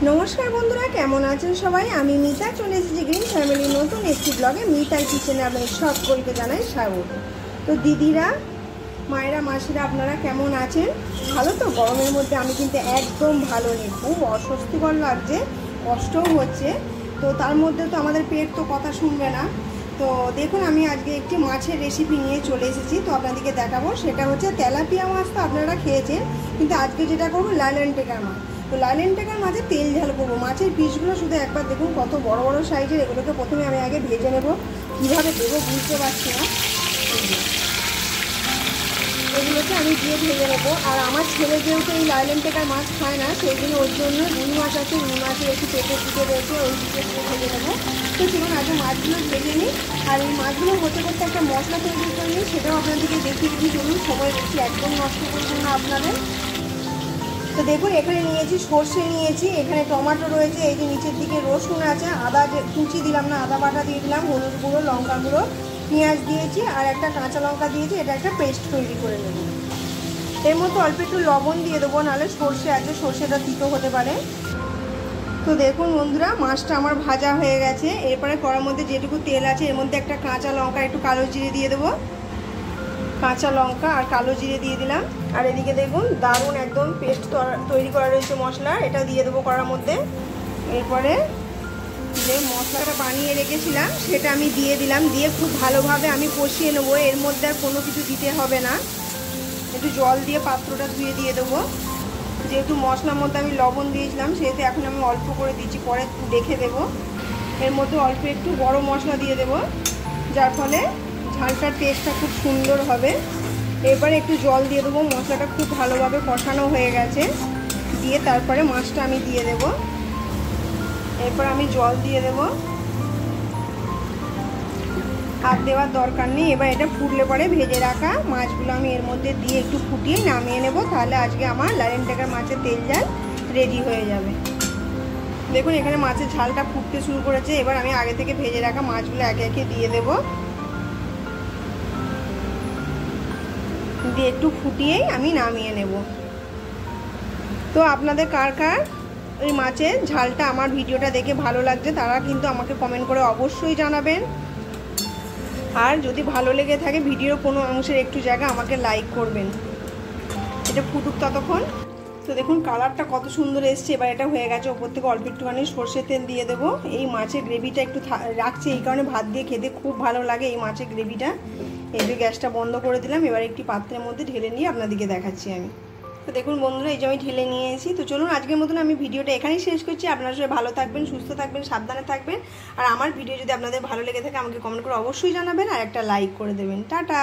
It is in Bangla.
नमस्कार बंधुरा केमन आছেন সবাই। আমি মিতা চলে এসেছি গ্রিন ফ্যামিলি নতুন একটি ব্লগে। মিতার কিচেনে আপনাদের সকলকে জানাই স্বাগত। তো দিদিরা, মায়েরা, মাসিরা আপনারা কেমন আছেন? ভালো তো? গরমের মধ্যে আমি কিন্তু একদম ভালো নেই, খুব অস্বস্তিকর লাগছে, কষ্টও হচ্ছে। তো তার মধ্যে তো আমাদের পেট তো কথা শুনবে না। তো দেখুন, আমি আজকে একটি মাছের রেসিপি নিয়ে চলে এসেছি। তো আপনাদেরকে দেখাবো, সেটা হচ্ছে তেলাপিয়া মাছ। তো আপনারা খেয়েছেন, কিন্তু আজকে যেটা করবো লাইলেন টেকার মাছ। তো লাইলেন টেকার মাছে তেল ঝাল করবো। মাছের পিসগুলো শুধু একবার দেখুন, কত বড় বড় সাইজের। এগুলোকে প্রথমে আমি আগে ভেজে নেব। কীভাবে দেবো বুঝতে পারছি না। এগুলোকে আমি দিয়ে ভেজে নেবো। আর আমার ছেলে যেহেতু এই লাইলেন টেকার মাছ খায় না, সেই জন্য ওর জন্য রুই মাছ আছে, রুই মাছের একটু পেটের দিকে রয়েছে, ওই দিকে ভেজে নেবো। তো চলুন আগে মাছগুলো ভেজে নিই। আর এই মাছগুলো করতে করতে একটা মশলা তৈরি করে নিই, সেটাও আপনাদেরকে দেখিয়ে দিই। চলুন, সময় বেশি একদম নষ্ট করবো না আপনাদের। তো দেখুন, এখানে নিয়েছি সর্ষে, নিয়েছি এখানে টমেটো রয়েছে, এই যে নিচের দিকে রসুন আছে, আদা যে কুচি দিলাম না, আদা বাটা দিয়ে দিলাম, হলুদ গুঁড়ো, লঙ্কা গুঁড়ো, পেঁয়াজ দিয়েছি, আর একটা কাঁচা লঙ্কা দিয়েছি। এটা একটা পেস্ট তৈরি করে নেব। এর মধ্যে অল্প একটু লবণ দিয়ে দেবো, নাহলে সর্ষে আছে, সর্ষেটা তিতো হতে পারে। তো দেখুন বন্ধুরা, মাছটা আমার ভাজা হয়ে গেছে। এরপরে কড়ার মধ্যে যেটুকু তেল আছে, এর মধ্যে একটা কাঁচা লঙ্কা, একটু কালো জিরে দিয়ে দেবো। কাঁচা লঙ্কা আর কালো জিরে দিয়ে দিলাম। আর এদিকে দেখুন, দারুণ একদম পেস্ট তৈরি করা রয়েছে মশলা, এটা দিয়ে দেবো কড়ার মধ্যে। এরপরে যে মশলাটা বানিয়ে রেখেছিলাম সেটা আমি দিয়ে দিলাম। দিয়ে খুব ভালোভাবে আমি কষিয়ে নেবো। এর মধ্যে আর কোনো কিছু দিতে হবে না। একটু জল দিয়ে পাত্রটা ধুয়ে দিয়ে দেবো। যেহেতু মশলার মধ্যে আমি লবণ দিয়েছিলাম, সেহেতু এখন আমি অল্প করে দিচ্ছি, পরে দেখে দেবো। এর মধ্যে অল্প একটু গরম মশলা দিয়ে দেবো, যার ফলে ঝালটার টেস্টটা খুব সুন্দর হবে। এবারে একটু জল দিয়ে দেবো। মশলাটা খুব ভালোভাবে কষানো হয়ে গেছে। দিয়ে তারপরে মাছটা আমি দিয়ে দেব। এরপর আমি জল দিয়ে দেব, হাত দেওয়ার দরকার নেই। এবার এটা ফুটলে পরে ভেজে রাখা মাছগুলো আমি এর মধ্যে দিয়ে একটু ফুটিয়ে নামিয়ে নেব। তাহলে আজকে আমার লাইলেন টেকার মাছের তেল ঝাল রেডি হয়ে যাবে। দেখুন, এখানে মাছের ঝালটা ফুটতে শুরু করেছে। এবার আমি আগে থেকে ভেজে রাখা মাছগুলো একে একে দিয়ে দেবো। দিয়ে একটু ফুটিয়েই আমি নামিয়ে নেব। তো আপনাদের কার কার এই মাছের ঝালটা আমার ভিডিওটা দেখে ভালো লাগছে, তারা কিন্তু আমাকে কমেন্ট করে অবশ্যই জানাবেন। আর যদি ভালো লেগে থাকে ভিডিওর কোনো অংশের একটু জায়গা আমাকে লাইক করবেন। এটা ফুটুক ততক্ষণ। তো দেখুন, কালারটা কত সুন্দর এসছে। এবার এটা হয়ে গেছে। ওপর থেকে অল্প একটুখানি সর্ষের তেল দিয়ে দেবো। এই মাছের গ্রেভিটা একটু রাখছি, এই কারণে ভাত দিয়ে খেতে খুব ভালো লাগে এই মাছের গ্রেভিটা। এই যে গ্যাসটা বন্ধ করে দিলাম। এবার একটি পাত্রের মধ্যে ঢেলে নিয়ে আপনাদেরকে দেখাচ্ছি আমি। তো দেখুন বন্ধুরা, এই যে আমি ঢেলে নিয়ে এসেছি। তো চলুন, আজকের মতন আমি ভিডিওটা এখানেই শেষ করছি। আপনারা সবাই ভালো থাকবেন, সুস্থ থাকবেন, সাবধানে থাকবেন। আর আমার ভিডিও যদি আপনাদের ভালো লেগে থাকে আমাকে কমেন্ট করে অবশ্যই জানাবেন, আর একটা লাইক করে দেবেন। টাটা।